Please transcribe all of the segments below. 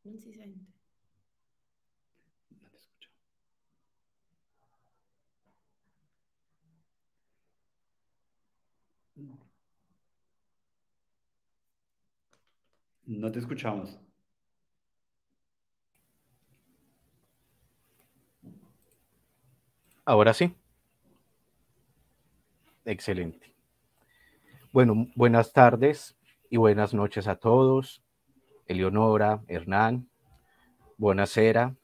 Non si sente. No te escucho. No te escuchamos. Ahora sí. Excelente. Bueno, buenas tardes y buenas noches a todos. Eleonora, Hernán, buonasera.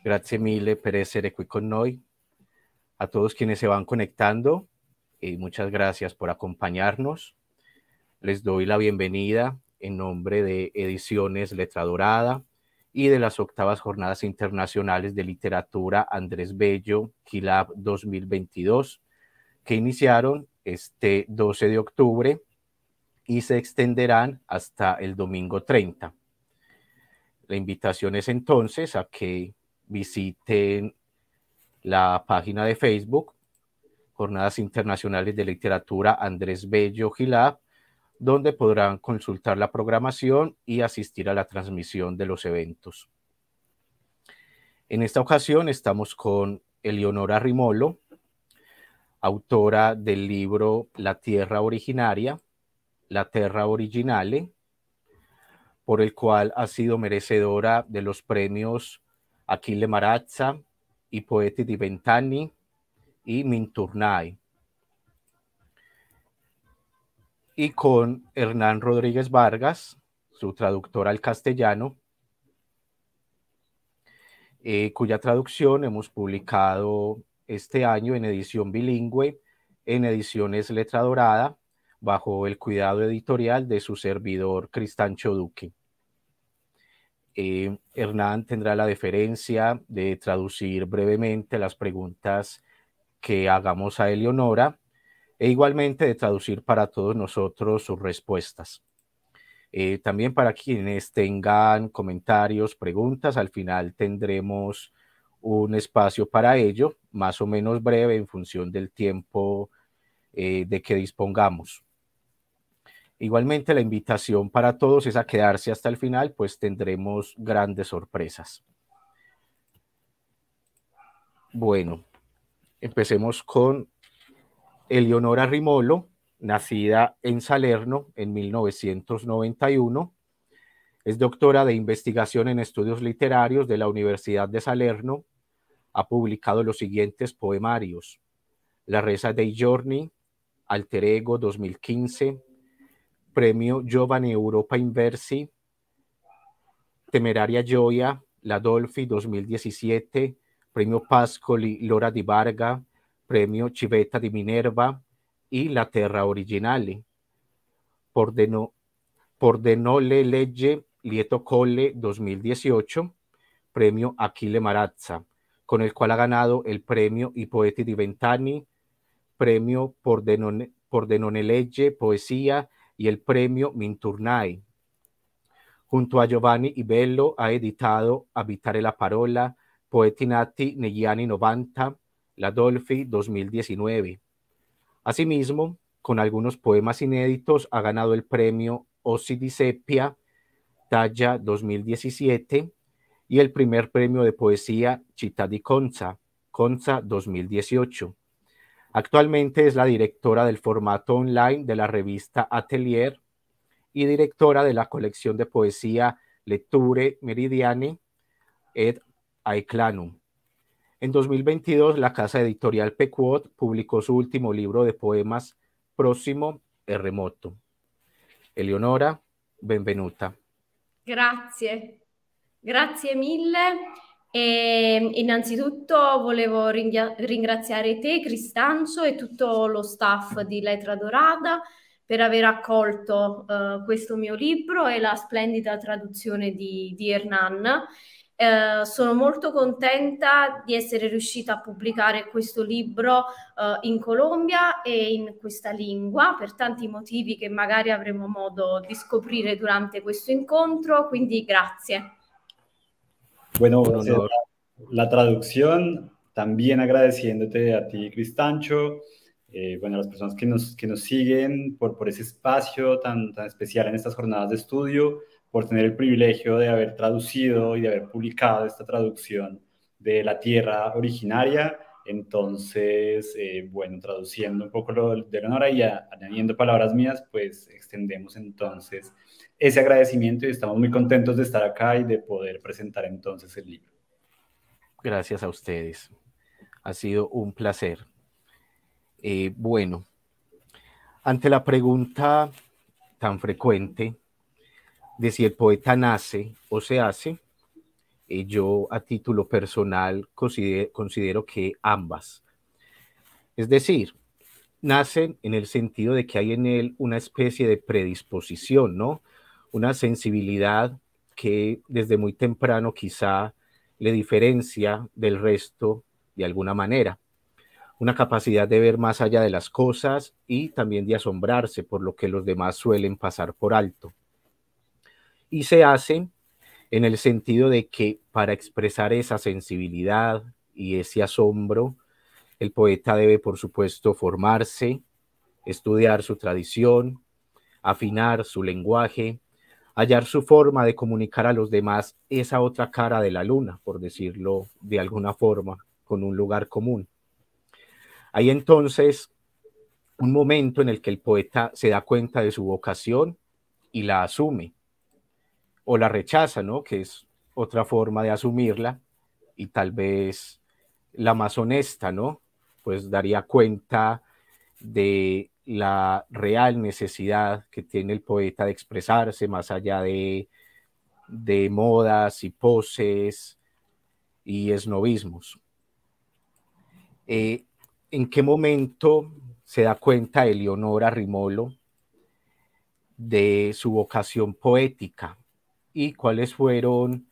Grazie mille per essere qui con noi. A todos quienes se van conectando, muchas gracias por acompañarnos. Les doy la bienvenida en nombre de Ediciones Letra Dorada y de las octavas Jornadas Internacionales de Literatura Andrés Bello, GILAB 2022, que iniciaron este 12 de octubre y se extenderán hasta el domingo 30. La invitación es entonces a que visiten la página de Facebook, Jornadas Internacionales de Literatura Andrés Bello GILAB, donde podrán consultar la programación y asistir a la transmisión de los eventos. En esta ocasión estamos con Eleonora Rimolo, autora del libro La Tierra Originaria, La Terra Originale, por el cual ha sido merecedora de los premios Achille Marazza y Poeti di Vent'anni y Minturnai. Y con Hernán Rodríguez Vargas, su traductor al castellano, cuya traducción hemos publicado este año en edición bilingüe, en Ediciones Letra Dorada, bajo el cuidado editorial de su servidor Cristancho Duque. Hernán tendrá la deferencia de traducir brevemente las preguntas que hagamos a Eleonora e igualmente de traducir para todos nosotros sus respuestas. También para quienes tengan comentarios, preguntas, al final tendremos un espacio para ello, más o menos breve en función del tiempo de que dispongamos. Igualmente la invitación para todos es a quedarse hasta el final, pues tendremos grandes sorpresas. Bueno, empecemos con Eleonora Rimolo, nacida en Salerno en 1991. Es doctora de investigación en estudios literarios de la Universidad de Salerno. Ha publicado los siguientes poemarios: La Resa dei Giorni, Alter Ego 2015, Premio Giovane Europa in Versi, Temeraria Gioia, La Dolfi 2017, Premio Pascoli Lora di Varga, Premio Civetta di Minerva y La Terra Originale. Por de no le legge Lieto Colle 2018, Premio Achille Marazza, con el cual ha ganado el Premio I Poeti di Vent'anni, Premio por de non legge Poesía y el Premio Minturnai. Junto a Giovanni Ibello ha editado Abitare la Parola, Poeti Nati negli anni 90, La Dolfi 2019. Asimismo, con algunos poemas inéditos, ha ganado el premio Ossi di Seppia, Talla 2017, y el primer premio de poesía Città di Conza, Conza 2018. Actualmente es la directora del formato online de la revista Atelier y directora de la colección de poesía Letture Meridiane ed Aeclanum. En 2022, la casa editorial Pequot publicó su último libro de poemas, Prossimo e Remoto. Eleonora, benvenuta. Grazie mille. E innanzitutto volevo ringraziare te, Cristanzo, e tutto lo staff di Letra Dorada per aver accolto questo mio libro e la splendida traduzione di Hernán. Sono molto contenta di essere riuscita a pubblicare questo libro in Colombia e in questa lingua per tanti motivi che magari avremo modo di scoprire durante questo incontro, quindi grazie. Bueno, la traducción, también agradeciéndote a ti, Cristancho, bueno, a las personas que nos siguen por ese espacio tan especial en estas jornadas de estudio, por tener el privilegio de haber traducido y de haber publicado esta traducción de La Tierra Originaria. Entonces, bueno, traduciendo un poco lo de Eleonora y añadiendo palabras mías, pues extendemos entonces ese agradecimiento y estamos muy contentos de estar acá y de poder presentar entonces el libro. Gracias a ustedes. Ha sido un placer. Bueno, ante la pregunta tan frecuente de si el poeta nace o se hace, yo a título personal considero que ambas. Es decir, nacen en el sentido de que hay en él una especie de predisposición, ¿no? Una sensibilidad que desde muy temprano quizá le diferencia del resto de alguna manera. Una capacidad de ver más allá de las cosas y también de asombrarse por lo que los demás suelen pasar por alto. Y se hace en el sentido de que para expresar esa sensibilidad y ese asombro, el poeta debe, por supuesto, formarse, estudiar su tradición, afinar su lenguaje, hallar su forma de comunicar a los demás esa otra cara de la luna, por decirlo de alguna forma, con un lugar común. Hay entonces un momento en el que el poeta se da cuenta de su vocación y la asume, o la rechaza, ¿no? Que es otra forma de asumirla y tal vez la más honesta, ¿no? Pues daría cuenta de la real necesidad que tiene el poeta de expresarse más allá de modas y poses y esnovismos. ¿En qué momento se da cuenta Eleonora Rimolo de su vocación poética y cuáles fueron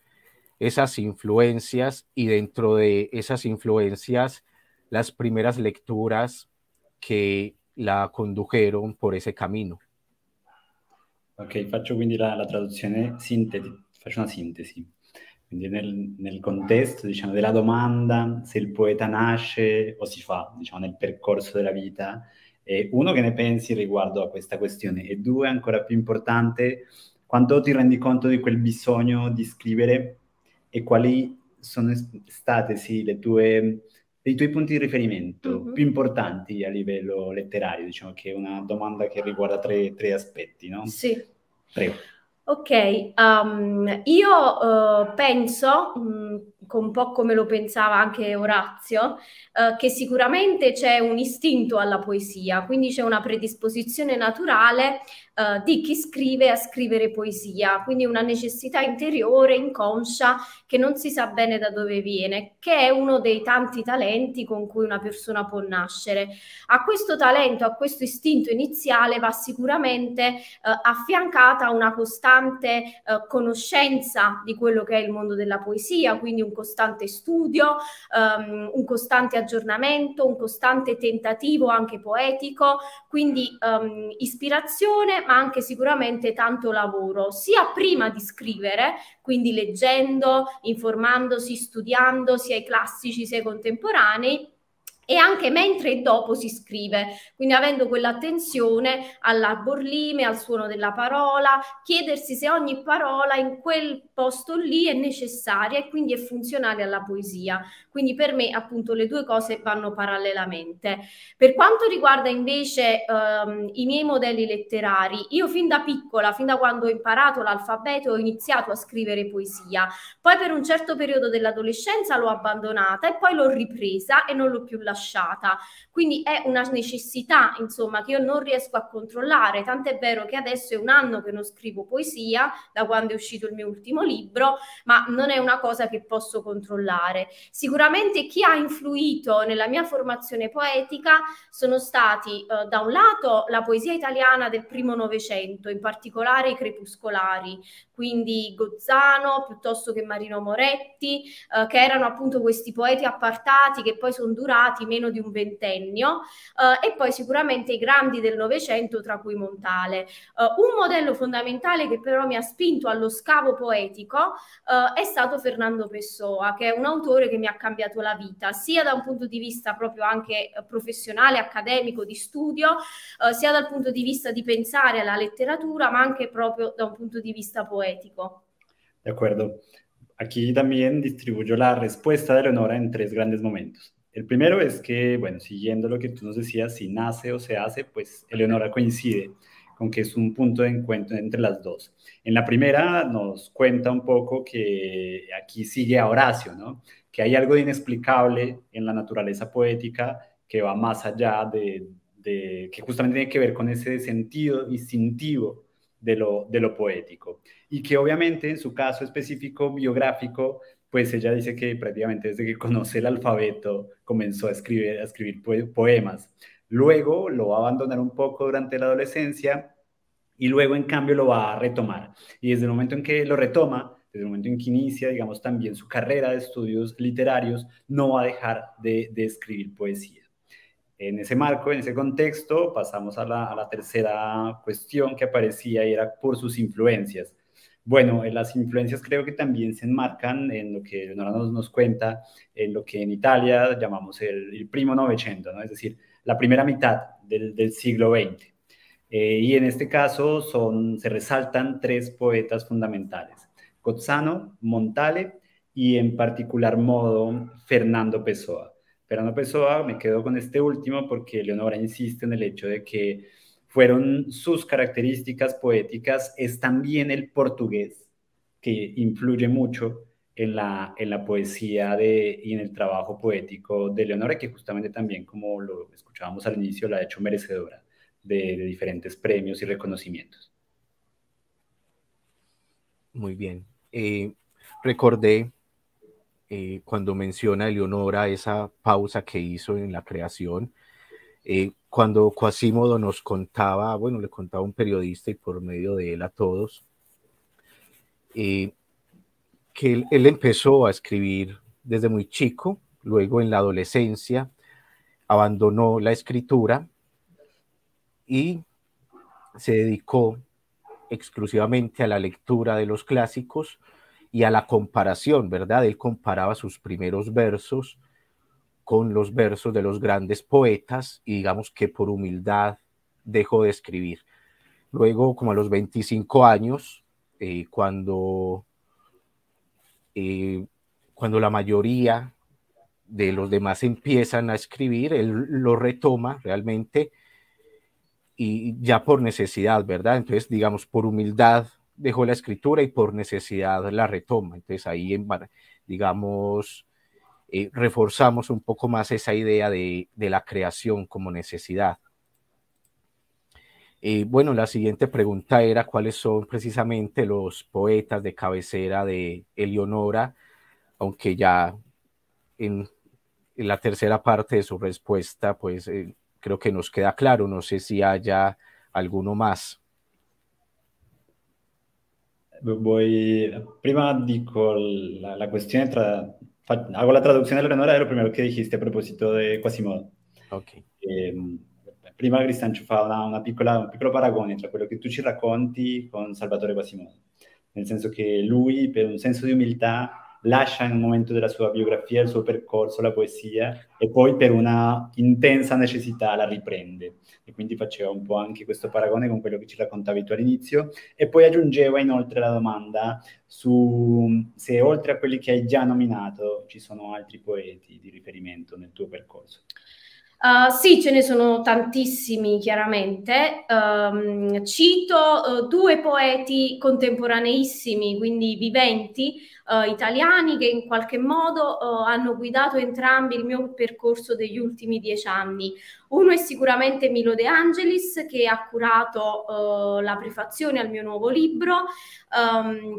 esas influencias y dentro de esas influencias las primeras lecturas che la condujeron por ese cammino? Ok, faccio quindi la traduzione faccio una sintesi. Quindi nel contesto, diciamo, della domanda se il poeta nasce o si fa, diciamo, nel percorso della vita, uno, che ne pensi riguardo a questa questione, e due, ancora più importante, quando ti rendi conto di quel bisogno di scrivere e quali sono state, sì, dei tuoi punti di riferimento più importanti a livello letterario, diciamo che è una domanda che riguarda tre aspetti, no? Sì. Prego. Ok, io penso, un po' come lo pensava anche Orazio, che sicuramente c'è un istinto alla poesia, quindi c'è una predisposizione naturale di chi scrive a scrivere poesia, quindi una necessità interiore, inconscia, che non si sa bene da dove viene, che è uno dei tanti talenti con cui una persona può nascere. A questo talento, a questo istinto iniziale va sicuramente affiancata una costante conoscenza di quello che è il mondo della poesia, quindi un costante studio, un costante aggiornamento, un costante tentativo anche poetico, quindi ispirazione, ma anche sicuramente tanto lavoro, sia prima di scrivere, quindi leggendo, informandosi, studiando sia i classici sia i contemporanei, e anche mentre e dopo si scrive, quindi avendo quell'attenzione alla borlime, al suono della parola, chiedersi se ogni parola in quel posto lì è necessaria e quindi è funzionale alla poesia. Quindi per me appunto le due cose vanno parallelamente. Per quanto riguarda invece i miei modelli letterari, io fin da piccola, fin da quando ho imparato l'alfabeto, ho iniziato a scrivere poesia, poi per un certo periodo dell'adolescenza l'ho abbandonata e poi l'ho ripresa e non l'ho più lasciata. Quindi è una necessità, insomma, che io non riesco a controllare, tant'è vero che adesso è un anno che non scrivo poesia, da quando è uscito il mio ultimo libro, ma non è una cosa che posso controllare. Sicuramente chi ha influito nella mia formazione poetica sono stati da un lato la poesia italiana del primo Novecento, in particolare i crepuscolari, quindi Gozzano piuttosto che Marino Moretti, che erano appunto questi poeti appartati che poi sono durati meno di un ventennio, e poi sicuramente i grandi del Novecento, tra cui Montale. Un modello fondamentale che però mi ha spinto allo scavo poetico è stato Fernando Pessoa, che è un autore che mi ha cambiato cambiato la vita, sia da un punto di vista proprio anche professionale, accademico, di studio, sia dal punto di vista di pensare alla letteratura, ma anche proprio da un punto di vista poético. De acuerdo. Aquí también distribuyo la respuesta de Leonora en 3 grandes momentos. El primero es que, bueno, siguiendo lo que tú nos decías, si nace o se hace, pues Eleonora coincide con que es un punto de encuentro entre las dos. En la primera nos cuenta un poco que aquí sigue a Horacio, ¿no? Que hay algo de inexplicable en la naturaleza poética que va más allá que justamente tiene que ver con ese sentido instintivo de lo poético. Y que obviamente en su caso específico biográfico, pues ella dice que prácticamente desde que conoce el alfabeto comenzó a escribir poemas. Luego lo va a abandonar un poco durante la adolescencia y luego en cambio lo va a retomar. Y desde el momento en que lo retoma, desde el momento en que inicia, digamos, también su carrera de estudios literarios, no va a dejar de escribir poesía. En ese marco, en ese contexto, pasamos a la tercera cuestión que aparecía y era por sus influencias. Bueno, las influencias creo que también se enmarcan en lo que Leonora nos cuenta, en lo que en Italia llamamos el primo Novecento, ¿no? Es decir, la primera mitad del siglo XX. Y en este caso se resaltan 3 poetas fundamentales, Gozzano, Montale y en particular modo Fernando Pessoa. Fernando Pessoa, me quedo con este último porque Leonora insiste en el hecho de que fueron sus características poéticas, es también el portugués, que influye mucho en la poesía y en el trabajo poético de Leonora, que justamente también, como lo escuchábamos al inicio, la ha hecho merecedora de diferentes premios y reconocimientos. Muy bien. Recordé cuando menciona Eleonora esa pausa que hizo en la creación, cuando Quasimodo nos contaba, bueno, le contaba un periodista y por medio de él a todos, que él empezó a escribir desde muy chico, luego en la adolescencia abandonó la escritura y se dedicó exclusivamente a la lectura de los clásicos y a la comparación, ¿verdad? Él comparaba sus primeros versos con los versos de los grandes poetas y digamos que por humildad dejó de escribir. Luego, como a los 25 años, cuando la mayoría de los demás empiezan a escribir, él lo retoma realmente y ya por necesidad, ¿verdad? Entonces, digamos, por humildad dejó la escritura y por necesidad la retoma. Entonces ahí, digamos, reforzamos un poco más esa idea de la creación como necesidad. Bueno, la siguiente pregunta era cuáles son precisamente los poetas de cabecera de Eleonora, aunque ya en la tercera parte de su respuesta, pues creo que nos queda claro. No sé si haya alguno más. Prima dico la questione hago la traduzione dell'Eleonora e lo primero che dijiste a proposito di Quasimodo. Ok. Prima Gristancio fa un piccolo paragone tra quello che tu ci racconti con Salvatore Quasimodo, nel senso che lui, per un senso di umiltà, lascia in un momento della sua biografia il suo percorso, la poesia, e poi per una intensa necessità la riprende. E quindi faceva un po' anche questo paragone con quello che ci raccontavi tu all'inizio, e poi aggiungeva inoltre la domanda su se oltre a quelli che hai già nominato ci sono altri poeti di riferimento nel tuo percorso. Sì, ce ne sono tantissimi, chiaramente. Cito 2 poeti contemporaneissimi, quindi viventi, italiani, che in qualche modo hanno guidato entrambi il mio percorso degli ultimi 10 anni. Uno è sicuramente Milo De Angelis, che ha curato la prefazione al mio nuovo libro,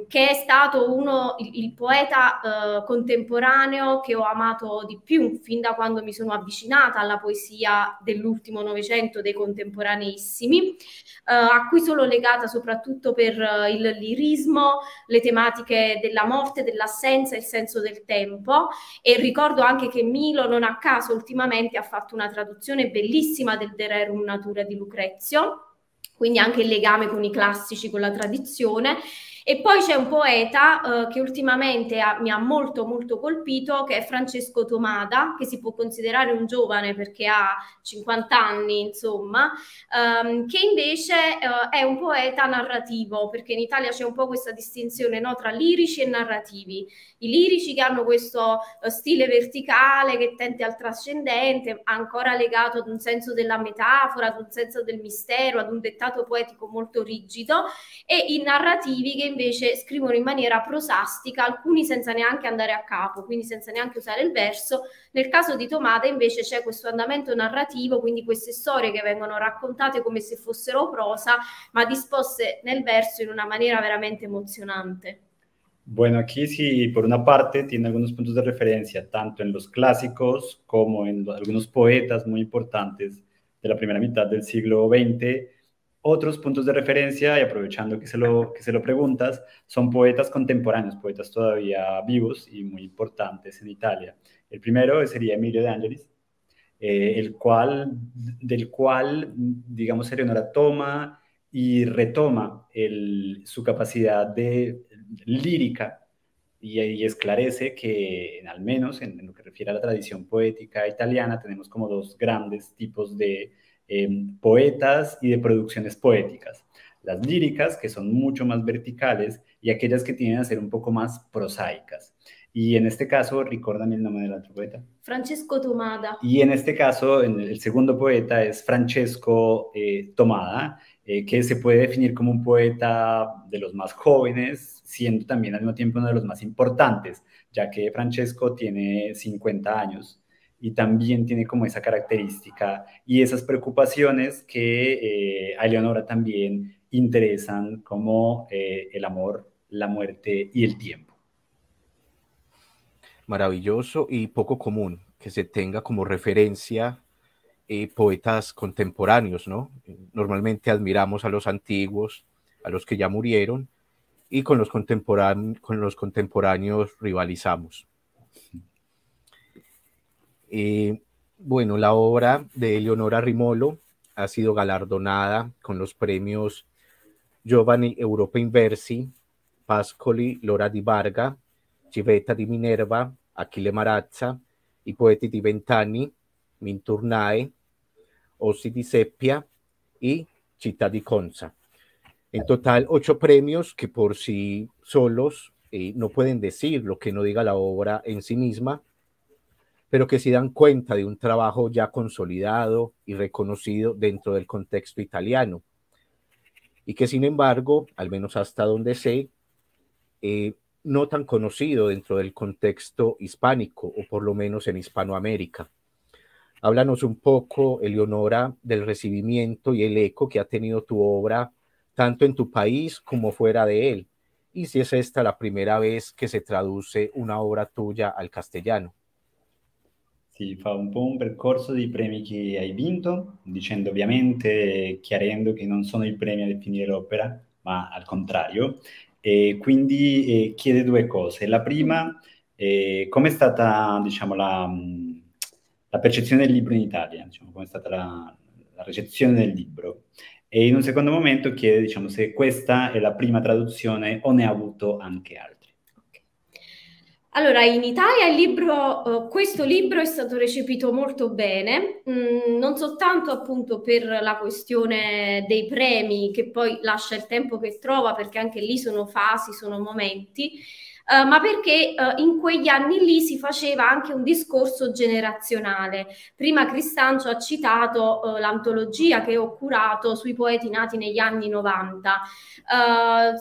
che è stato il poeta contemporaneo che ho amato di più fin da quando mi sono avvicinata alla poesia dell'ultimo Novecento, dei contemporaneissimi, a cui sono legata soprattutto per il lirismo, le tematiche della morte, dell'assenza e il senso del tempo. E ricordo anche che Milo, non a caso, ultimamente ha fatto una traduzione bellissima del De Rerum Natura di Lucrezio, quindi anche il legame con i classici, con la tradizione. E poi c'è un poeta che ultimamente mi ha molto molto colpito, che è Francesco Tomada, che si può considerare un giovane perché ha 50 anni, insomma, che invece è un poeta narrativo, perché in Italia c'è un po' questa distinzione, no, tra lirici e narrativi. I lirici che hanno questo stile verticale che tende al trascendente, ancora legato ad un senso della metafora, ad un senso del mistero, ad un dettato poetico molto rigido, e i narrativi che invece scrivono in maniera prosastica, alcuni senza neanche andare a capo, quindi senza neanche usare il verso. Nel caso di Tomada invece c'è questo andamento narrativo, quindi queste storie che vengono raccontate come se fossero prosa, ma disposte nel verso in una maniera veramente emozionante. Bueno, aquí sí, por una parte, tiene algunos puntos de referencia, tanto en los clásicos como en algunos poetas muy importantes de la primera mitad del siglo XX. Otros puntos de referencia, y aprovechando que se lo preguntas, son poetas contemporáneos, poetas todavía vivos y muy importantes en Italia. El primero sería Emilio de Angelis, del cual, digamos, Eleonora toma y retoma su capacidad de lírica y esclarece que, al menos en lo que refiere a la tradición poética italiana, tenemos como dos grandes tipos de poetas y de producciones poéticas. Las líricas, que son mucho más verticales, y aquellas que tienden a ser un poco más prosaicas. Y en este caso, recuérdame el nombre del otro poeta. Francesco Tomada. Y en este caso, el segundo poeta es Francesco Tomada, que se puede definir como un poeta de los más jóvenes, siendo también al mismo tiempo uno de los más importantes, ya que Francesco tiene 50 años y también tiene como esa característica y esas preocupaciones que a Eleonora también interesan, como el amor, la muerte y el tiempo. Maravilloso y poco común que se tenga como referencia poetas contemporáneos, ¿no? Normalmente admiramos a los antiguos, a los que ya murieron, y con los contemporáneos rivalizamos. Bueno, la obra de Eleonora Rimolo ha sido galardonada con los premios Giovani Europa Inversi, Pascoli Lora di Varga, Civetta di Minerva, Achille Marazza, I Poeti di Vent'anni, Minturnae, Ossi di Seppia y Città di Conza. En total, 8 premios que por sí solos no pueden decir lo que no diga la obra en sí misma, pero que sí dan cuenta de un trabajo ya consolidado y reconocido dentro del contexto italiano, y que sin embargo, al menos hasta donde sé, no tan conocido dentro del contexto hispánico, o por lo menos en Hispanoamérica. Háblanos un poco, Eleonora, del recibimiento y el eco que ha tenido tu obra, tanto en tu país como fuera de él, y si es esta la primera vez che se traduce una obra tuya al castellano. Sì, fa un po' un percorso di premi che hai vinto, dicendo ovviamente, chiarendo che non sono i premi a definire l'opera, ma al contrario, e quindi chiede 2 cose. La prima, com'è stata, diciamo, la percezione del libro in Italia, diciamo, com'è stata la recezione del libro. E in un secondo momento chiede, diciamo, se questa è la prima traduzione o ne ha avuto anche altre. Allora, in Italia questo libro è stato recepito molto bene, non soltanto appunto per la questione dei premi, che poi lascia il tempo che trova, perché anche lì sono fasi, sono momenti, ma perché in quegli anni lì si faceva anche un discorso generazionale. Prima Cristanzo ha citato l'antologia che ho curato sui poeti nati negli anni 90,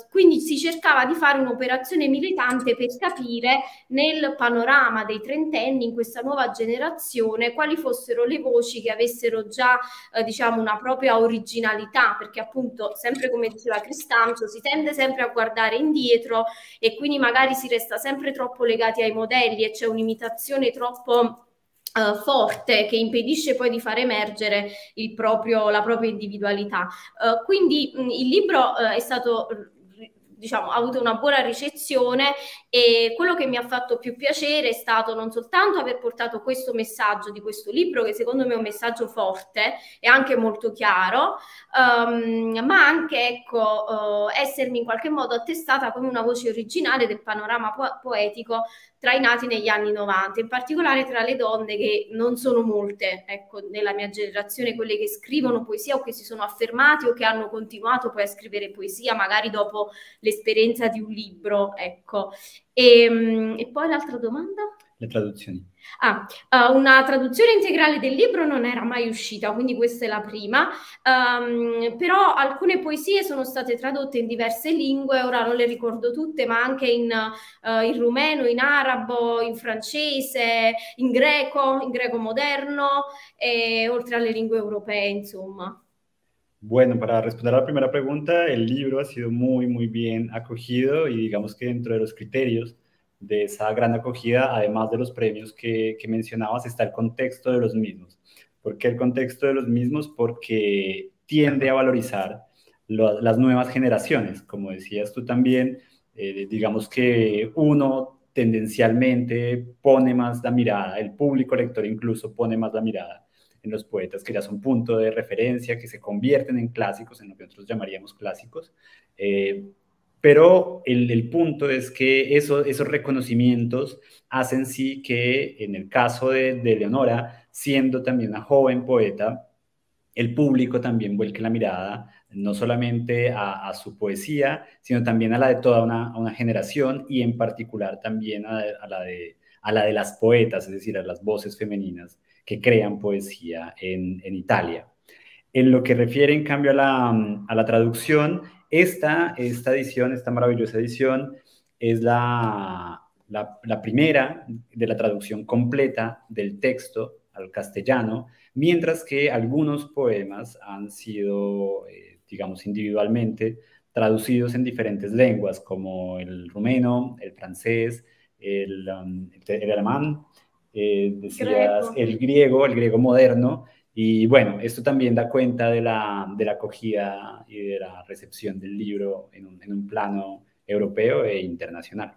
quindi si cercava di fare un'operazione militante per capire nel panorama dei trentenni, in questa nuova generazione, quali fossero le voci che avessero già diciamo una propria originalità, perché appunto, sempre come diceva Cristanzo, si tende sempre a guardare indietro e quindi magari si resta sempre troppo legati ai modelli e c'è un'imitazione troppo forte che impedisce poi di far emergere la propria individualità. Quindi il libro è stato diciamo, ha avuto una buona ricezione, e quello che mi ha fatto più piacere è stato non soltanto aver portato questo messaggio di questo libro, che secondo me è un messaggio forte e anche molto chiaro, ma anche, ecco, essermi in qualche modo attestata come una voce originale del panorama poetico tra i nati negli anni 90, in particolare tra le donne, che non sono molte, ecco, nella mia generazione, quelle che scrivono poesia o che si sono affermate o che hanno continuato poi a scrivere poesia, magari dopo l'esperienza di un libro, ecco. E poi l'altra domanda? Le traduzioni. Una traduzione integrale del libro non era mai uscita, quindi questa è la prima, però alcune poesie sono state tradotte in diverse lingue, ora non le ricordo tutte, ma anche in rumeno, in arabo, in francese, in greco moderno, oltre alle lingue europee, insomma. Bueno, para responder a la primera pregunta, el libro ha sido muy, muy bien acogido y digamos que dentro de los criterios de esa gran acogida, además de los premios que mencionabas, está el contexto de los mismos. ¿Por qué el contexto de los mismos? Porque tiende a valorizar las nuevas generaciones. Como decías tú también, digamos que uno tendencialmente pone más la mirada, el público lector incluso pone más la mirada en los poetas que ya son punto de referencia, que se convierten en clásicos, en lo que nosotros llamaríamos clásicos. Pero el punto es que esos reconocimientos hacen sí que, en el caso de Leonora, siendo también una joven poeta, el público también vuelque la mirada no solamente a su poesía, sino también a la de toda una generación, y en particular también a la de las poetas, es decir, a las voces femeninas que crean poesía en Italia. En lo que refiere, en cambio, a la traducción, esta edición, esta maravillosa edición, es la primera de la traducción completa del texto al castellano, mientras que algunos poemas han sido, digamos, individualmente traducidos en diferentes lenguas, como el rumeno, el francés, el alemán, decías el griego moderno, y bueno, esto también da cuenta de la acogida y de la recepción del libro en un plano europeo e internacional.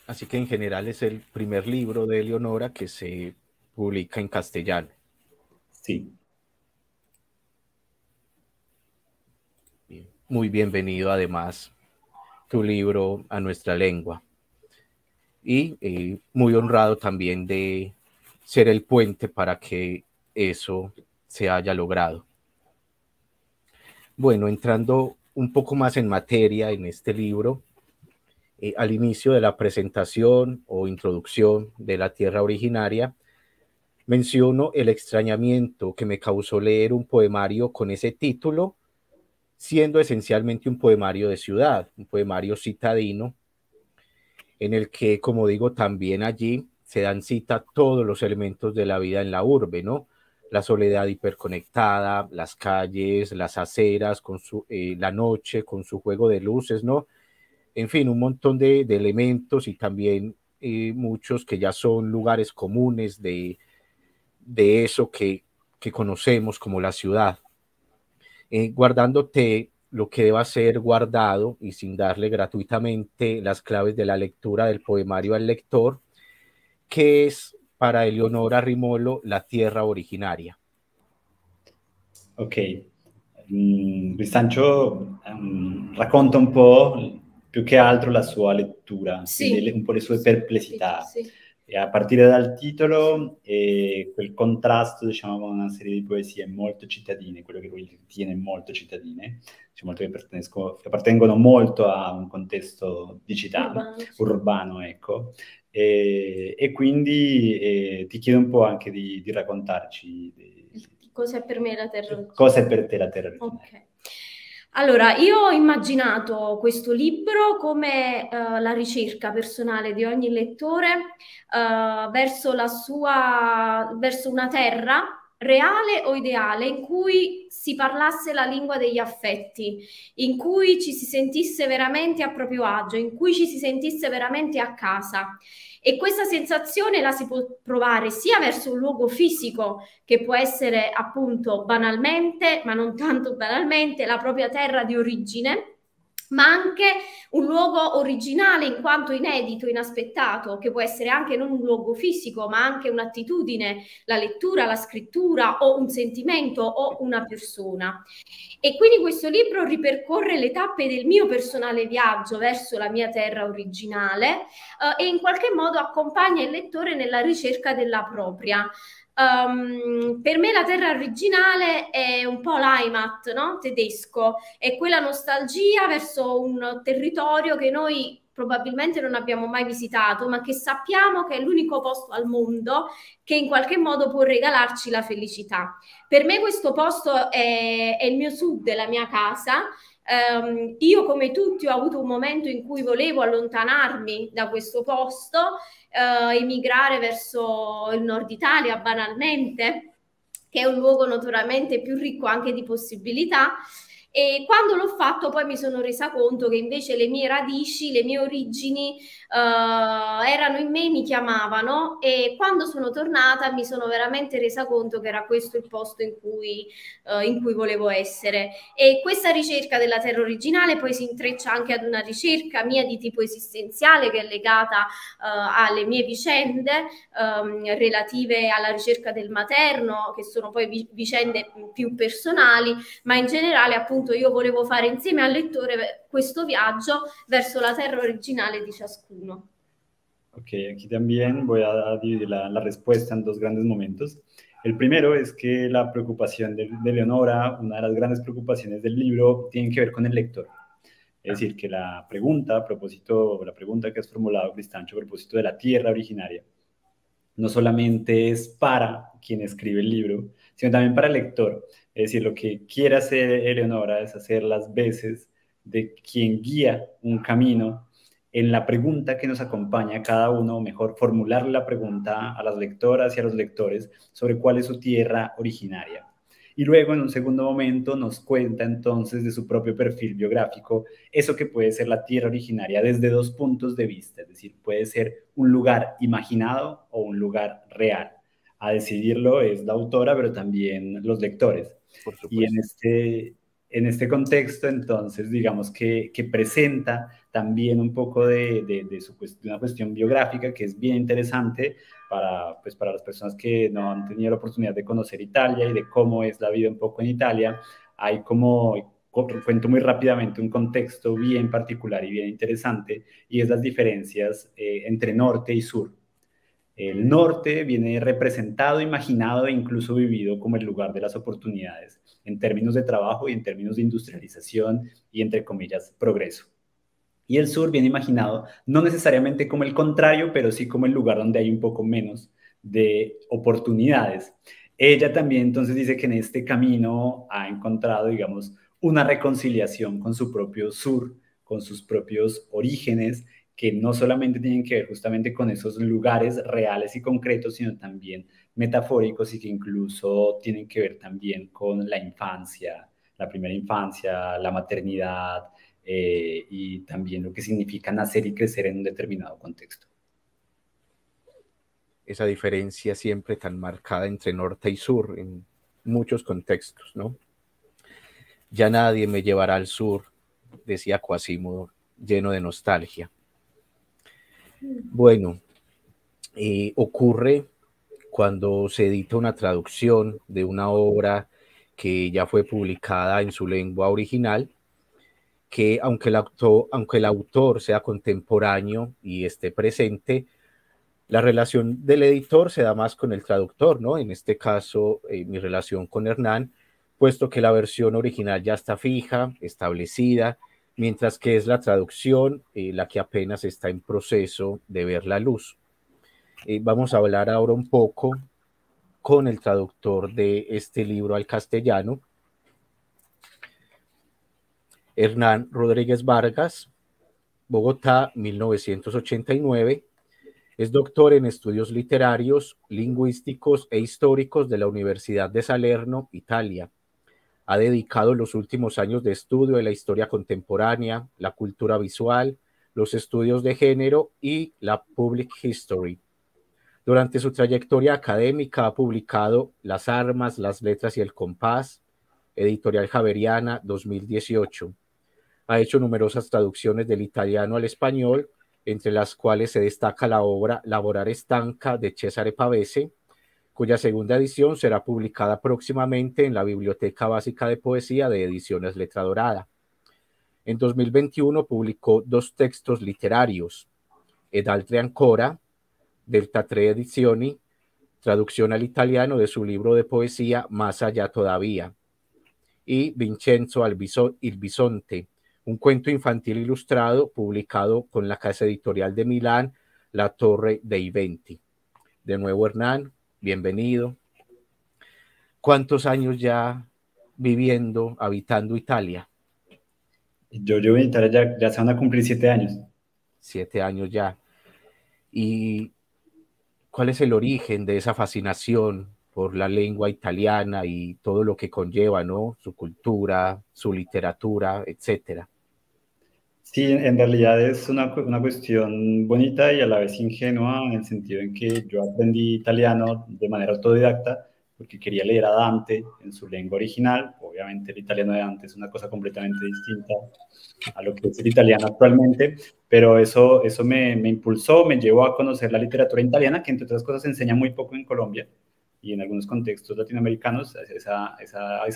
Así que en general es el primer libro de Eleonora que se publica en castellano. Sí. Muy bienvenido además tu libro a nuestra lengua. Y muy honrado también de ser el puente para que eso se haya logrado. Bueno, entrando un poco más en materia en este libro, al inicio de la presentación o introducción de La Tierra Originaria, menciono el extrañamiento que me causó leer un poemario con ese título, siendo esencialmente un poemario de ciudad, un poemario citadino, en el que, como digo, también allí se dan cita todos los elementos de la vida en la urbe, ¿no? La soledad hiperconectada, las calles, las aceras, con la noche, con su juego de luces, ¿no? En fin, un montón de elementos, y también muchos que ya son lugares comunes de eso que conocemos como la ciudad. Guardándote lo que deba ser guardado y sin darle gratuitamente las claves de la lectura del poemario al lector, ¿qué es para Eleonora Rimolo La Tierra Originaria? Ok. Cristancio racconta un po' più che altro la sua lettura, sì, un po' le sue perplessità. Sì. E a partire dal titolo, quel contrasto, diciamo, con una serie di poesie molto cittadine, quello che lui ritiene molto cittadine, cioè molto che appartengono molto a un contesto di città, urbano, ecco. E quindi ti chiedo un po' anche di raccontarci cos'è per me la terra originaria. Cosa è per te la terra originaria? Okay. Allora, io ho immaginato questo libro come la ricerca personale di ogni lettore verso una terra reale o ideale in cui si parlasse la lingua degli affetti, in cui ci si sentisse veramente a proprio agio, in cui ci si sentisse veramente a casa. E questa sensazione la si può provare sia verso un luogo fisico, che può essere appunto banalmente, ma non tanto banalmente, la propria terra di origine, ma anche un luogo originale in quanto inedito, inaspettato, che può essere anche non un luogo fisico, ma anche un'attitudine, la lettura, la scrittura o un sentimento o una persona. E quindi questo libro ripercorre le tappe del mio personale viaggio verso la mia terra originale e in qualche modo accompagna il lettore nella ricerca della propria. Per me la terra originale è un po' l'Heimat, no? Tedesco, è quella nostalgia verso un territorio che noi probabilmente non abbiamo mai visitato, ma che sappiamo che è l'unico posto al mondo che in qualche modo può regalarci la felicità. Per me questo posto è il mio sud, è la mia casa. Io come tutti ho avuto un momento in cui volevo allontanarmi da questo posto, emigrare verso il nord Italia banalmente, che è un luogo notoriamente più ricco anche di possibilità. E quando l'ho fatto poi mi sono resa conto che invece le mie radici, le mie origini erano in me, mi chiamavano, e quando sono tornata mi sono veramente resa conto che era questo il posto in cui volevo essere. E questa ricerca della terra originale poi si intreccia anche ad una ricerca mia di tipo esistenziale che è legata alle mie vicende relative alla ricerca del materno, che sono poi vicende più personali, ma in generale appunto io volevo fare insieme al lettore questo viaggio verso la terra originale di ciascuno. Ok, aquí también voy a dividir la respuesta en dos grandes momentos. El primero es que la preocupación de Leonora, una de las grandes preocupaciones del libro, tiene que ver con el lector. Es decir, que la pregunta que has formulado, Cristancho, a propósito de la tierra originaria, no solamente es para quien escribe el libro, sino también para el lector. Es decir, lo que quiere hacer Eleonora es hacer las veces de quien guía un camino en la pregunta que nos acompaña a cada uno, o mejor, formular la pregunta a las lectoras y a los lectores sobre cuál es su tierra originaria. Y luego, en un segundo momento, nos cuenta entonces de su propio perfil biográfico, eso que puede ser la tierra originaria desde dos puntos de vista, es decir, puede ser un lugar imaginado o un lugar real. A decidirlo es la autora, pero también los lectores. Por supuesto. Y en este contexto, entonces, digamos que presenta también un poco de una cuestión biográfica que es bien interesante para las personas que no han tenido la oportunidad de conocer Italia y de cómo es la vida un poco en Italia. Hay cuento muy rápidamente un contexto bien particular y bien interesante, y es las diferencias entre norte y sur. El norte viene representado, imaginado e incluso vivido como el lugar de las oportunidades, en términos de trabajo y en términos de industrialización y, entre comillas, progreso. Y el sur viene imaginado no necesariamente como el contrario, pero sí como el lugar donde hay un poco menos de oportunidades. Ella también entonces dice que en este camino ha encontrado, digamos, una reconciliación con su propio sur, con sus propios orígenes, que no solamente tienen que ver justamente con esos lugares reales y concretos, sino también metafóricos, y que incluso tienen que ver también con la infancia, la primera infancia, la maternidad, y también lo que significa nacer y crecer en un determinado contexto. Esa diferencia siempre tan marcada entre norte y sur en muchos contextos, ¿no? Ya nadie me llevará al sur, decía Quasimodo, lleno de nostalgia. Bueno, ocurre cuando se edita una traducción de una obra que ya fue publicada en su lengua original, que aunque el autor sea contemporáneo y esté presente, la relación del editor se da más con el traductor, ¿no? En este caso, mi relación con Hernán, puesto que la versión original ya está fija, establecida, mientras que es la traducción la que apenas está en proceso de ver la luz. Vamos a hablar ahora un poco con el traductor de este libro al castellano, Hernán Rodríguez Vargas, Bogotá, 1989. Es doctor en estudios literarios, lingüísticos e históricos de la Universidad de Salerno, Italia. Ha dedicado los últimos años de estudio de la historia contemporánea, la cultura visual, los estudios de género y la public history. Durante su trayectoria académica ha publicado Las armas, las letras y el compás, Editorial Javeriana, 2018. Ha hecho numerosas traducciones del italiano al español, entre las cuales se destaca la obra Lavorare stanca de Cesare Pavese, cuya segunda edición será publicada próximamente en la Biblioteca Básica de Poesía de Ediciones Letra Dorada. En 2021 publicó 2 textos literarios, Ed altre ancora, Delta 3 Edizioni, traducción al italiano de su libro de poesía Más allá todavía, y Vincenzo il Bisonte, un cuento infantil ilustrado publicado con la casa editorial de Milán, La Torre dei Venti. De nuevo, Hernán, bienvenido. ¿Cuántos años ya viviendo, habitando Italia? Yo llevo en Italia ya se van a cumplir 7 años. 7 años ya. ¿Y cuál es el origen de esa fascinación por la lengua italiana y todo lo que conlleva, ¿no? Su cultura, su literatura, etcétera. Sí, en realidad es una cuestión bonita y a la vez ingenua, en el sentido en que yo aprendí italiano de manera autodidacta porque quería leer a Dante en su lengua original. Obviamente el italiano de Dante es una cosa completamente distinta a lo que es el italiano actualmente, pero eso me impulsó, me llevó a conocer la literatura italiana, que entre otras cosas se enseña muy poco en Colombia y en algunos contextos latinoamericanos, esa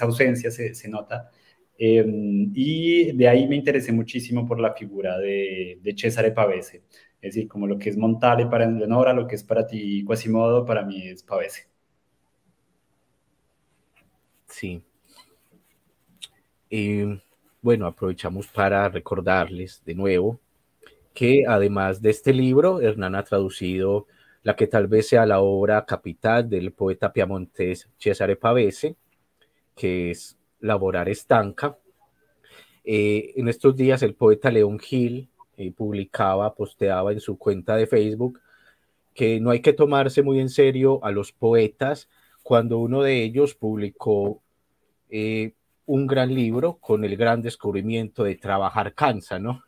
ausencia se nota. Y de ahí me interesé muchísimo por la figura de Cesare Pavese, es decir, como lo que es Montale para Eleonora, lo que es para ti Quasimodo, para mí es Pavese. Sí. Bueno, aprovechamos para recordarles de nuevo que además de este libro, Hernán ha traducido la que tal vez sea la obra capital del poeta piamontés Cesare Pavese, que es Lavorare stanca. En estos días el poeta León Gil posteaba en su cuenta de Facebook que no hay que tomarse muy en serio a los poetas cuando uno de ellos publicó un gran libro con el gran descubrimiento de trabajar cansa, ¿no?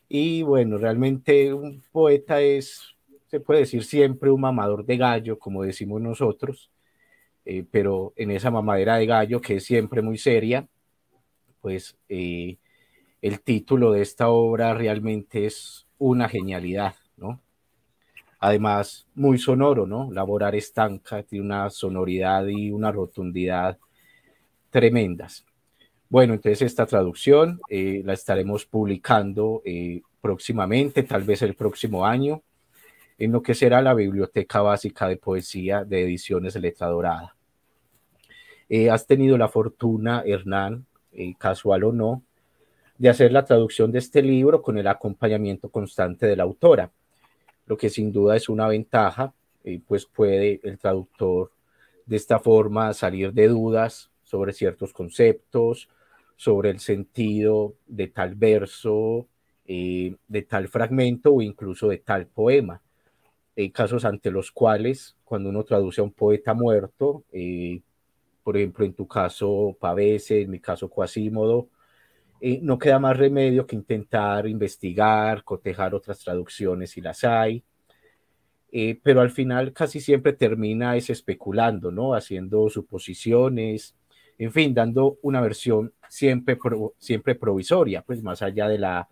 Y bueno, realmente un poeta se puede decir siempre un mamador de gallo, como decimos nosotros, pero en esa mamadera de gallo que es siempre muy seria, pues el título de esta obra realmente es una genialidad, ¿no? Además, muy sonoro, ¿no? Lavorare stanca tiene una sonoridad y una rotundidad tremendas. Bueno, entonces esta traducción la estaremos publicando próximamente, tal vez el próximo año, en lo que será la Biblioteca Básica de Poesía de Ediciones Letra Dorada. Has tenido la fortuna, Hernán, casual o no, de hacer la traducción de este libro con el acompañamiento constante de la autora, lo que sin duda es una ventaja, pues puede el traductor de esta forma salir de dudas sobre ciertos conceptos, sobre el sentido de tal verso, de tal fragmento o incluso de tal poema. Casos ante los cuales, cuando uno traduce a un poeta muerto, por ejemplo, en tu caso Pavese, en mi caso Quasimodo, no queda más remedio que intentar investigar, cotejar otras traducciones si las hay, pero al final casi siempre termina especulando, ¿no? Haciendo suposiciones, en fin, dando una versión siempre provisoria, pues más allá de la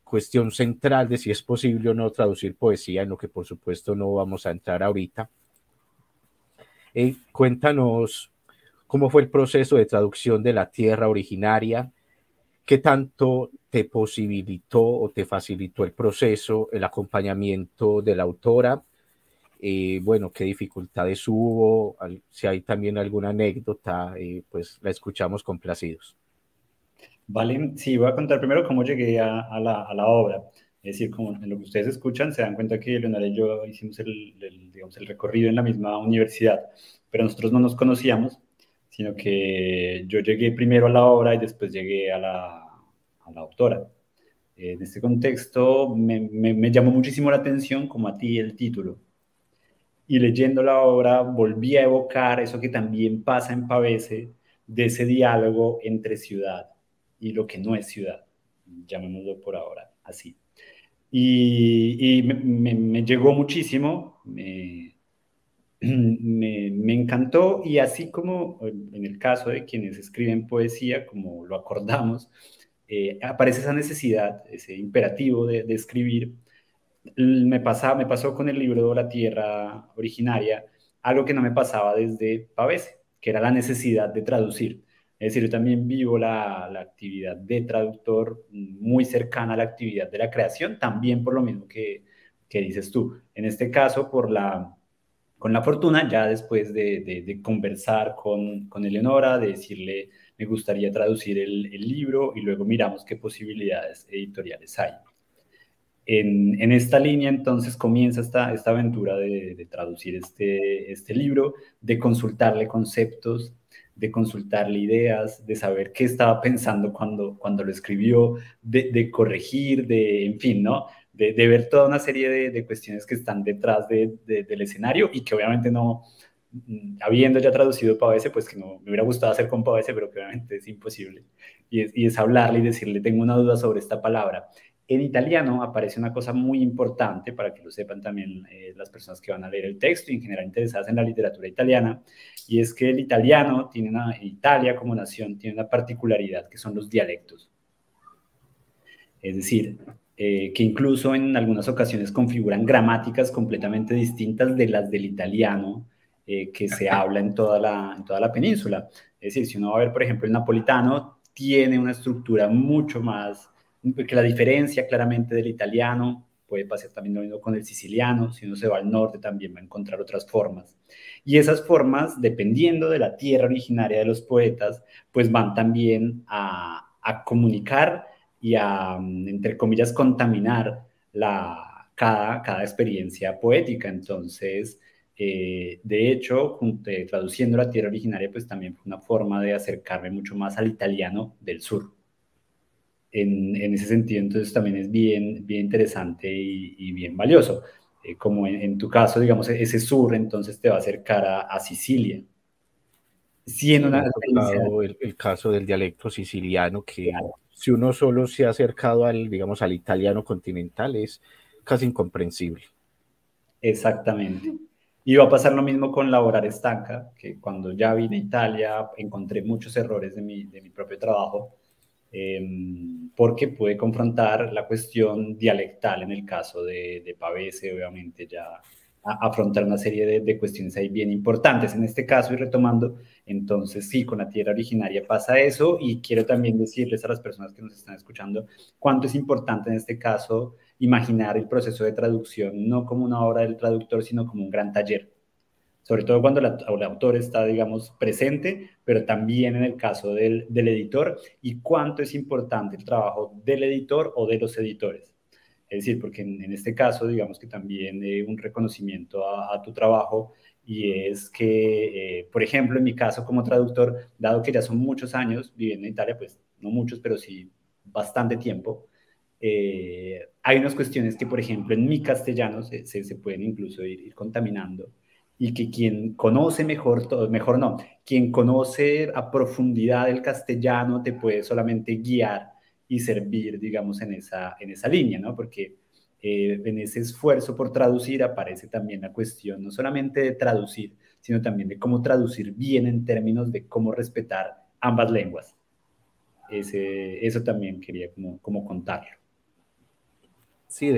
cuestión central de si es posible o no traducir poesía, en lo que por supuesto no vamos a entrar ahorita. Cuéntanos cómo fue el proceso de traducción de La Tierra Originaria, qué tanto te posibilitó o te facilitó el proceso, el acompañamiento de la autora, bueno, qué dificultades hubo, si hay también alguna anécdota, pues la escuchamos complacidos. Vale, sí, voy a contar primero cómo llegué a la obra. Es decir, como en lo que ustedes escuchan, se dan cuenta que Leonardo y yo hicimos digamos, el recorrido en la misma universidad, pero nosotros no nos conocíamos, sino que yo llegué primero a la obra y después llegué a la autora. En este contexto me llamó muchísimo la atención, como a ti, el título. Y leyendo la obra volví a evocar eso que también pasa en Pavese, de ese diálogo entre ciudad y lo que no es ciudad, llamémoslo por ahora así. Y me llegó muchísimo, me encantó, y así como en el caso de quienes escriben poesía, como lo acordamos, aparece esa necesidad, ese imperativo de escribir. Me pasó con el libro La Tierra Originaria, algo que no me pasaba desde Pavese, que era la necesidad de traducir. Es decir, yo también vivo la actividad de traductor muy cercana a la actividad de la creación, también por lo mismo que dices tú. En este caso, con la fortuna, ya después de conversar con Eleonora, de decirle, me gustaría traducir el libro, y luego miramos qué posibilidades editoriales hay. En esta línea, entonces, comienza esta aventura de traducir este libro, de consultarle conceptos, de consultarle ideas, de saber qué estaba pensando cuando lo escribió, de corregir, en fin, ¿no? De ver toda una serie de cuestiones que están detrás del escenario, y que obviamente no, habiendo ya traducido Pavese, pues que no me hubiera gustado hacer con Pavese, pero que obviamente es imposible. Y es hablarle y decirle, tengo una duda sobre esta palabra. En italiano aparece una cosa muy importante, para que lo sepan también las personas que van a leer el texto y en general interesadas en la literatura italiana, y es que el italiano Italia como nación tiene una particularidad, que son los dialectos. Es decir, que incluso en algunas ocasiones configuran gramáticas completamente distintas de las del italiano que se habla en toda la península. Es decir, si uno va a ver, por ejemplo, el napolitano, tiene una estructura mucho más, que la diferencia claramente del italiano. Puede pasar también lo mismo con el siciliano. Si uno se va al norte, también va a encontrar otras formas. Y esas formas, dependiendo de la tierra originaria de los poetas, pues van también a comunicar y a, entre comillas, contaminar cada experiencia poética. Entonces, de hecho, traduciendo La Tierra Originaria, pues también fue una forma de acercarme mucho más al italiano del sur. En ese sentido, entonces también es bien interesante y bien valioso. Como en tu caso, digamos, ese sur entonces te va a acercar a Sicilia. Sí, me ha tocado el caso del dialecto siciliano, que claro, si uno solo se ha acercado digamos, al italiano continental, es casi incomprensible. Exactamente. Y va a pasar lo mismo con Lavorare Stanca, que cuando ya vine a Italia encontré muchos errores de mi propio trabajo, porque pude confrontar la cuestión dialectal en el caso de Pavese, obviamente ya afrontar una serie de cuestiones ahí bien importantes. En este caso, y retomando, entonces sí, con La Tierra Originaria pasa eso, y quiero también decirles a las personas que nos están escuchando cuánto es importante en este caso imaginar el proceso de traducción no como una obra del traductor, sino como un gran taller. Sobre todo cuando el autor está, digamos, presente, pero también en el caso del editor, y cuánto es importante el trabajo del editor o de los editores. Es decir, porque en este caso, digamos que también un reconocimiento a tu trabajo, y es que, por ejemplo, en mi caso como traductor, dado que ya son muchos años viviendo en Italia, pues no muchos, pero sí bastante tiempo, hay unas cuestiones que, por ejemplo, en mi castellano se pueden incluso ir contaminando, y que quien conoce mejor no, quien conoce a profundidad el castellano te puede solamente guiar y servir, digamos, en esa línea, ¿no? Porque en ese esfuerzo por traducir aparece también la cuestión no solamente de traducir, sino también de cómo traducir bien en términos de cómo respetar ambas lenguas. Eso también quería como contarlo. Sí,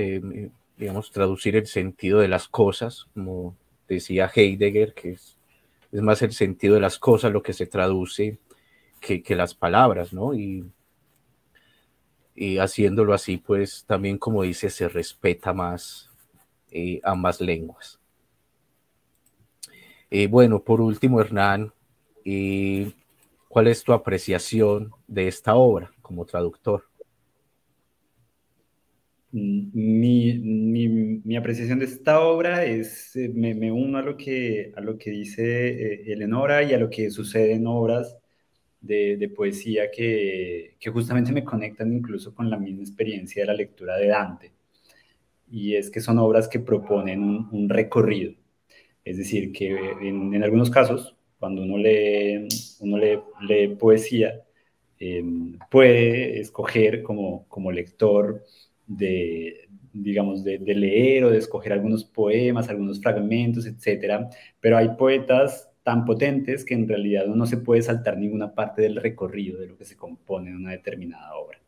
digamos, traducir el sentido de las cosas, como decía Heidegger, que es más el sentido de las cosas lo que se traduce que las palabras, ¿no? Y haciéndolo así, pues también, como dice, se respeta más ambas lenguas. Bueno, por último, Hernán, ¿cuál es tu apreciación de esta obra como traductor? Mi apreciación de esta obra es, me uno a lo que dice Eleonora, y a lo que sucede en obras de poesía que justamente me conectan incluso con la misma experiencia de la lectura de Dante. Y es que son obras que proponen un recorrido. Es decir, que en algunos casos, cuando uno lee poesía, puede escoger como lector digamos, de leer o de escoger algunos poemas, algunos fragmentos, etcétera. Pero hay poetas tan potentes que en realidad uno no se puede saltar ninguna parte del recorrido de lo que se compone en una determinada obra.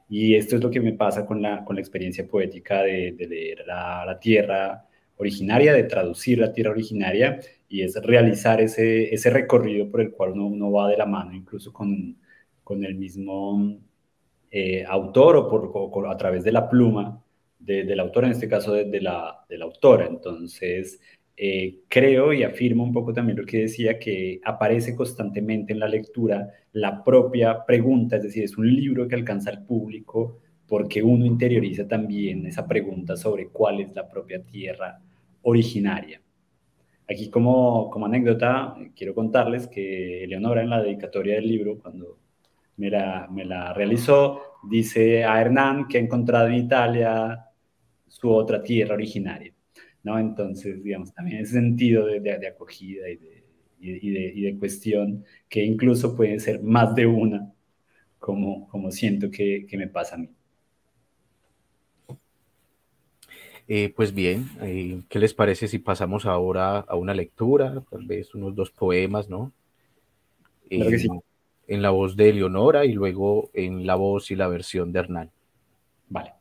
Y esto es lo que me pasa con la experiencia poética de leer la tierra originaria, de traducir la tierra originaria, y es realizar ese recorrido por el cual uno va de la mano, incluso con el mismo autor o a través de la pluma del autor, en este caso de la autora. Entonces, creo y afirmo un poco también lo que decía, que aparece constantemente en la lectura la propia pregunta, es decir, es un libro que alcanza al público porque uno interioriza también esa pregunta sobre cuál es la propia tierra originaria. Aquí como anécdota, quiero contarles que Eleonora en la dedicatoria del libro, cuando me la realizó, dice a Hernán que ha encontrado en Italia su otra tierra originaria, ¿no? Entonces, digamos, también ese sentido de acogida y de cuestión, que incluso puede ser más de una, como siento que me pasa a mí. Pues bien, ¿qué les parece si pasamos ahora a una lectura, tal vez unos 2 poemas, ¿no? Claro que sí. En la voz de Eleonora y luego en la voz y la versión de Hernán. Vale.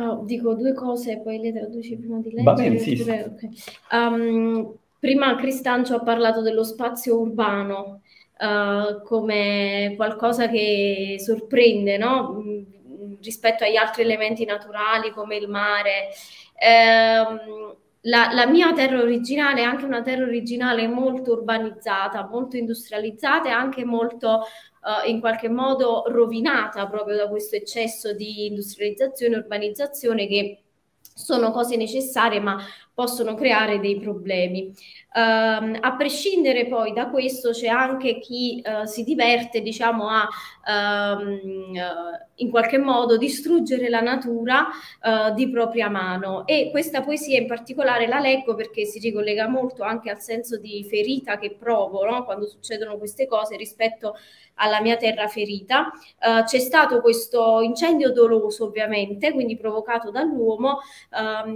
Oh, dico 2 cose e poi le traduci prima di leggere. Va bene, sì. Okay. Prima Cristancio ha parlato dello spazio urbano come qualcosa che sorprende, no? Rispetto agli altri elementi naturali come il mare. La mia terra originale è anche una terra originale molto urbanizzata, molto industrializzata e anche molto in qualche modo rovinata proprio da questo eccesso di industrializzazione e urbanizzazione, che sono cose necessarie ma possono creare dei problemi. A prescindere poi da questo c'è anche chi si diverte, diciamo, a in qualche modo distruggere la natura di propria mano, e questa poesia in particolare la leggo perché si ricollega molto anche al senso di ferita che provo, no? Quando succedono queste cose rispetto alla mia terra ferita. C'è stato questo incendio doloso, ovviamente, quindi provocato dall'uomo,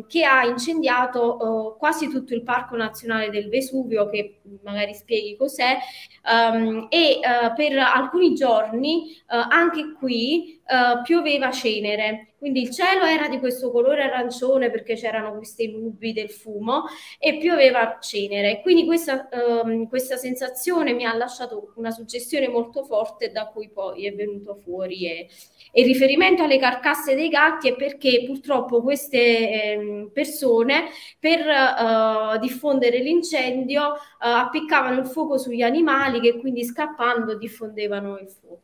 che ha incendiato quasi tutto il Parco Nazionale del Vesuvio, che magari spieghi cos'è, e per alcuni giorni anche qui pioveva cenere, quindi il cielo era di questo colore arancione perché c'erano queste nubi del fumo e pioveva cenere, quindi questa sensazione mi ha lasciato una suggestione molto forte, da cui poi è venuto fuori e il riferimento alle carcasse dei gatti è perché purtroppo queste persone, per diffondere l'incendio, appiccavano il fuoco sugli animali, che quindi scappando diffondevano il fuoco.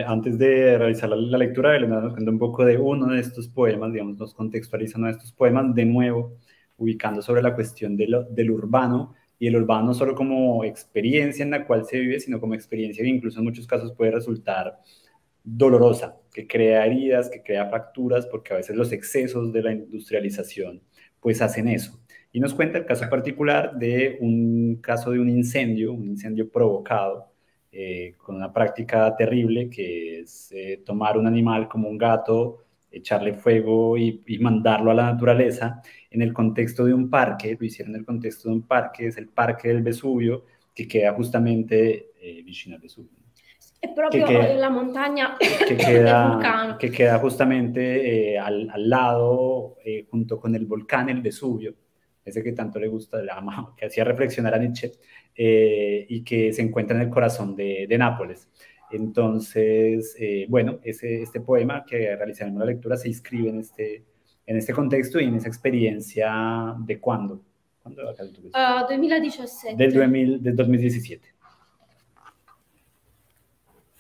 Antes de realizar la lectura, Elena nos cuenta un poco de uno de estos poemas, digamos, nos contextualiza uno de estos poemas, de nuevo, ubicando sobre la cuestión del urbano, y el urbano no solo como experiencia en la cual se vive, sino como experiencia que incluso en muchos casos puede resultar dolorosa, que crea heridas, que crea fracturas, porque a veces los excesos de la industrialización pues hacen eso. Y nos cuenta el caso particular de un caso de un incendio provocado con una práctica terrible, que es tomar un animal como un gato, echarle fuego y mandarlo a la naturaleza en el contexto de un parque. Lo hicieron en el contexto de un parque, es el Parque del Vesuvio, que queda justamente vicino al Vesuvio. È proprio la montagna del vulcano. Que queda justamente al lado, junto con el volcán, el Vesubio, ese que tanto le gusta, que hacía reflexionar a Nietzsche, y que se encuentra en el corazón de Nápoles. Entonces, bueno, este poema que realizaremos la lectura se inscribe en este contexto y en esa experiencia de ¿cuándo? ¿Cuándo era accaduto questo? 2017. Del 2017.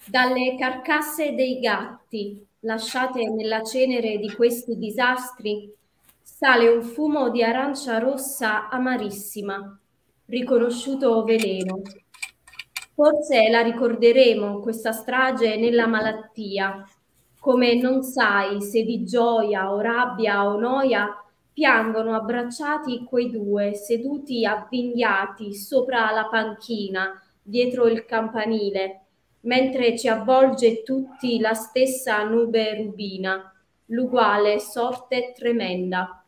Dalle carcasse dei gatti lasciate nella cenere di questi disastri sale un fumo di arancia rossa amarissima, riconosciuto veleno. Forse la ricorderemo, questa strage, nella malattia, come non sai se di gioia o rabbia o noia piangono abbracciati quei due seduti avvinghiati sopra la panchina dietro il campanile, mentre ci avvolge tutti la stessa nube rubina, l'uguale sorte tremenda.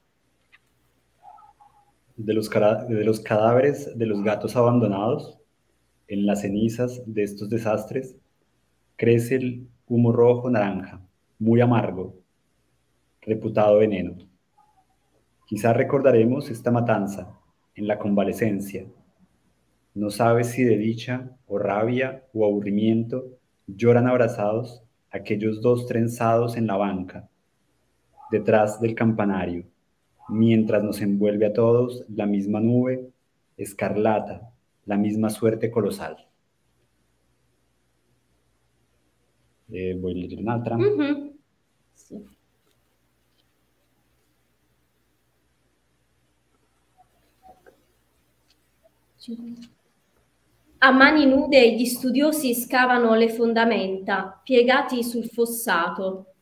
De los cadáveres de los gatos abandonados, en las cenizas de estos desastres, crece el humo rojo naranja, muy amargo, reputado veneno. Quizá recordaremos esta matanza en la convalecencia. No sabes si de dicha o rabia o aburrimiento lloran abrazados aquellos dos trenzados en la banca, detrás del campanario, mientras nos envuelve a todos la misma nube escarlata, la misma suerte colosal. Voy a leer un'altra. Sì. A mani nude gli studiosi scavano le fondamenta, piegati sul fossato.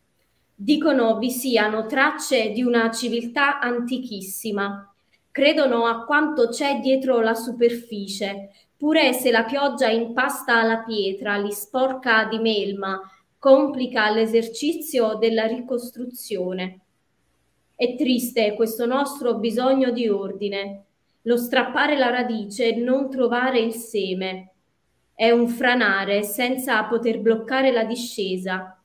Dicono vi siano tracce di una civiltà antichissima. Credono a quanto c'è dietro la superficie, pure se la pioggia impasta la pietra, li sporca di melma, complica l'esercizio della ricostruzione. È triste questo nostro bisogno di ordine, lo strappare la radice e non trovare il seme. È un franare senza poter bloccare la discesa,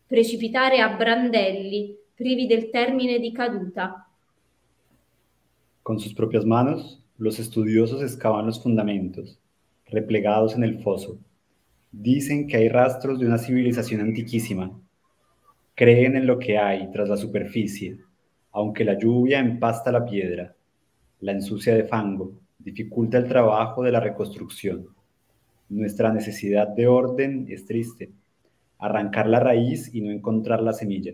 precipitare a brandelli privi del termine di caduta. Con sus propias manos, los estudiosos excavan los fundamentos, replegados en el foso. Dicen que hay rastros de una civilización antiquísima. Creen en lo que hay tras la superficie, aunque la lluvia empasta la piedra, la ensucia de fango, dificulta el trabajo de la reconstrucción. Nuestra necesidad de orden es triste. Arrancar la raíz y no encontrar la semilla.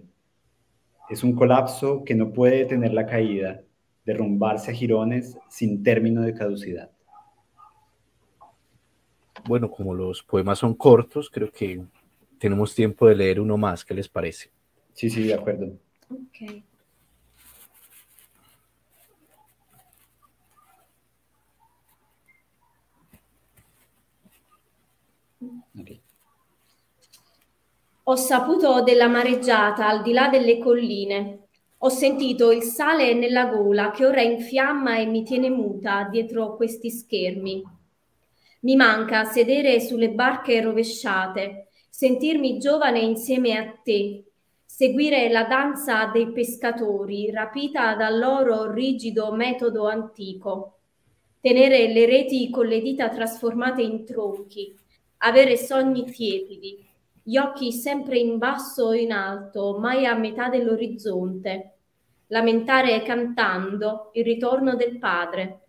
Es un colapso que no puede detener la caída, derrumbarse a jirones sin término de caducidad. Bueno, como los poemas son cortos, creo que tenemos tiempo de leer uno más. ¿Qué les parece? Sí, de acuerdo. Ok. Okay. Ho saputo della mareggiata al di là delle colline. Ho sentito il sale nella gola che ora infiamma e mi tiene muta dietro questi schermi. Mi manca sedere sulle barche rovesciate, sentirmi giovane insieme a te, seguire la danza dei pescatori rapita dal loro rigido metodo antico, tenere le reti con le dita trasformate in tronchi, avere sogni tiepidi, gli occhi sempre in basso o in alto, mai a metà dell'orizzonte, lamentare cantando il ritorno del padre.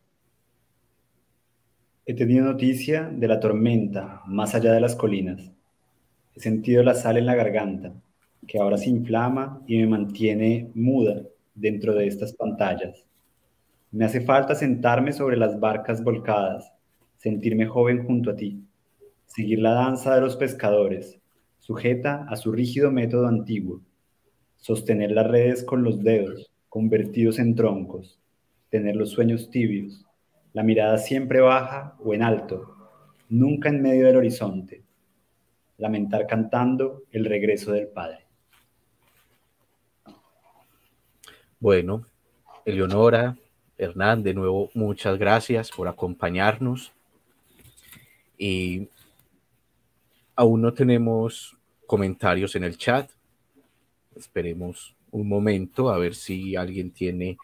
He tenido noticia de la tormenta más allá de las colinas. He sentido la sal en la garganta, que ahora se inflama y me mantiene muda dentro de estas pantallas. Me hace falta sentarme sobre las barcas volcadas, sentirme joven junto a ti, seguir la danza de los pescadores, sujeta a su rígido método antiguo, sostener las redes con los dedos, convertidos en troncos, tener los sueños tibios, la mirada siempre baja o en alto, nunca en medio del horizonte, lamentar cantando el regreso del Padre. Bueno, Eleonora, Hernán, de nuevo muchas gracias por acompañarnos. Y aún no tenemos comentarios en el chat. Esperemos un momento a ver si alguien tiene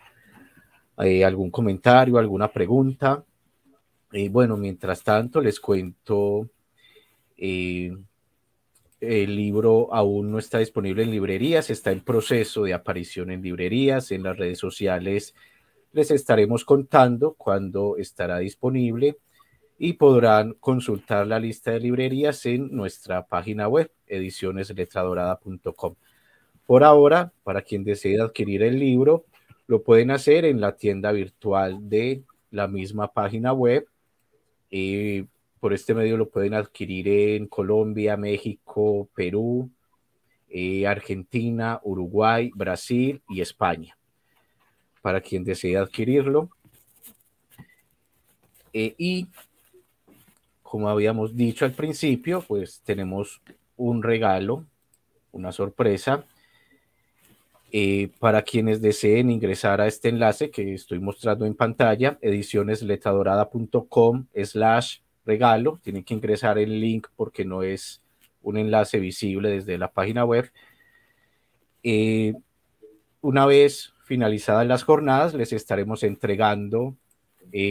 algún comentario, alguna pregunta. Bueno, mientras tanto les cuento, el libro aún no está disponible en librerías, está en proceso de aparición en librerías. En las redes sociales les estaremos contando cuándo estará disponible y podrán consultar la lista de librerías en nuestra página web, edicionesletradorada.com. Por ahora, para quien desee adquirir el libro, lo pueden hacer en la tienda virtual de la misma página web. Por este medio lo pueden adquirir en Colombia, México, Perú, Argentina, Uruguay, Brasil y España. Para quien desee adquirirlo. Y como habíamos dicho al principio, pues tenemos un regalo, una sorpresa. Para quienes deseen ingresar a este enlace que estoy mostrando en pantalla, edicionesletradorada.com/regalo. Tienen que ingresar el link porque no es un enlace visible desde la página web. Una vez finalizadas las jornadas, les estaremos entregando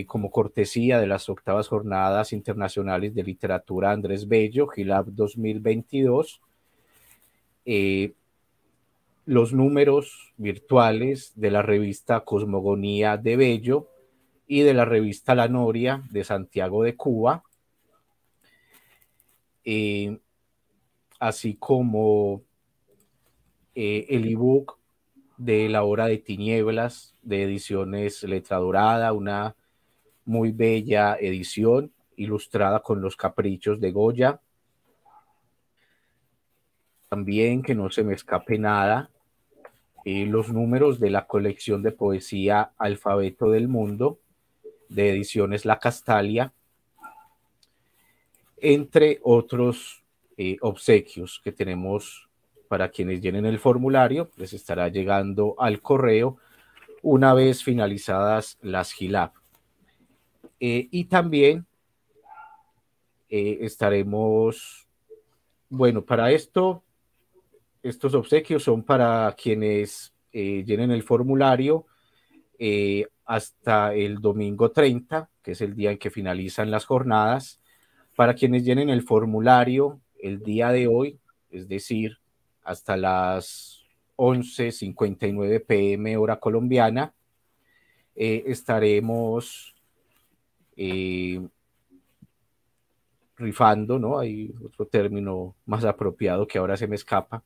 como cortesía de las 8ª Jornadas Internacionales de Literatura Andrés Bello, GILAB 2022, los números virtuales de la revista Cosmogonía de Bello y de la revista La Noria de Santiago de Cuba, así como el ebook de La Hora de Tinieblas de Ediciones Letra Dorada, una muy bella edición ilustrada con los caprichos de Goya. También, que no se me escape nada, los números de la colección de poesía Alfabeto del Mundo de Ediciones La Castalia, entre otros obsequios que tenemos para quienes llenen el formulario. Les estará llegando al correo una vez finalizadas las GILAB. Y también estaremos, bueno, para esto, estos obsequios son para quienes llenen el formulario hasta el domingo 30, que es el día en que finalizan las jornadas. Para quienes llenen el formulario el día de hoy, es decir, hasta las 11:59 p.m. hora colombiana, estaremos rifando, ¿no? Hay otro término más apropiado que ahora se me escapa,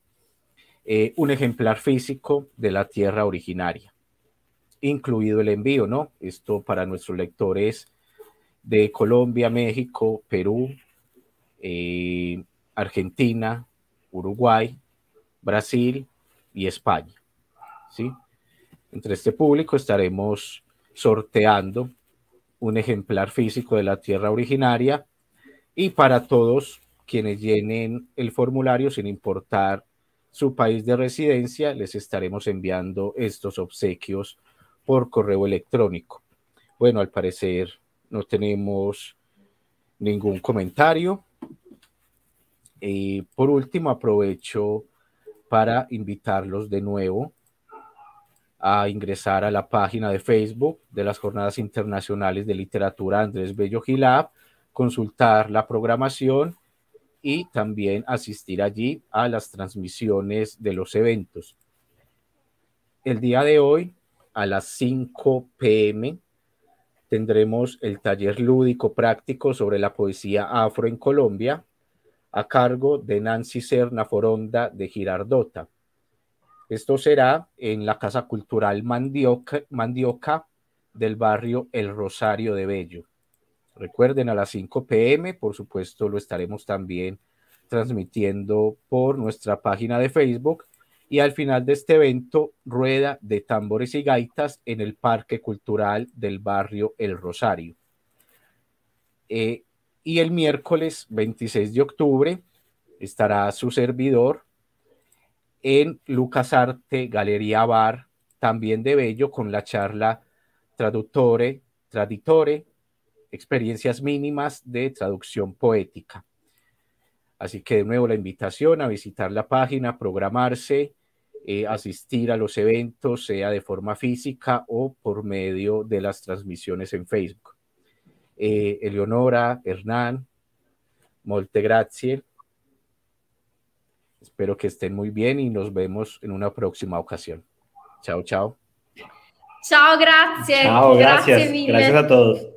un ejemplar físico de La Tierra Originaria, incluido el envío, ¿no? Esto para nuestros lectores de Colombia, México, Perú, Argentina, Uruguay, Brasil y España, ¿sí? Entre este público estaremos sorteando un ejemplar físico de La Tierra Originaria, y para todos quienes llenen el formulario, sin importar su país de residencia, les estaremos enviando estos obsequios por correo electrónico. Bueno, al parecer no tenemos ningún comentario. Por último, aprovecho para invitarlos de nuevo a ingresar a la página de Facebook de las Jornadas Internacionales de Literatura Andrés Bello GILAB, consultar la programación y también asistir allí a las transmisiones de los eventos. El día de hoy, a las 5 p.m., tendremos el taller lúdico práctico sobre la poesía afro en Colombia, a cargo de Nancy Serna Foronda de Girardota. Esto será en la Casa Cultural Mandioca del barrio El Rosario de Bello. Recuerden, a las 5 p.m., por supuesto, lo estaremos también transmitiendo por nuestra página de Facebook. Y al final de este evento, rueda de tambores y gaitas en el Parque Cultural del barrio El Rosario. Y el miércoles 26 de octubre estará su servidor en Lucas Arte Galería Bar, también de Bello, con la charla Traditore, experiencias mínimas de traducción poética. Así que de nuevo la invitación a visitar la página, programarse, asistir a los eventos, sea de forma física o por medio de las transmisiones en Facebook. Eleonora, Hernán, molte grazie. Espero que estén muy bien y nos vemos en una próxima ocasión. Chao, chao. Ciao, grazie. Ciao, gracias. Grazie mille. Gracias a todos.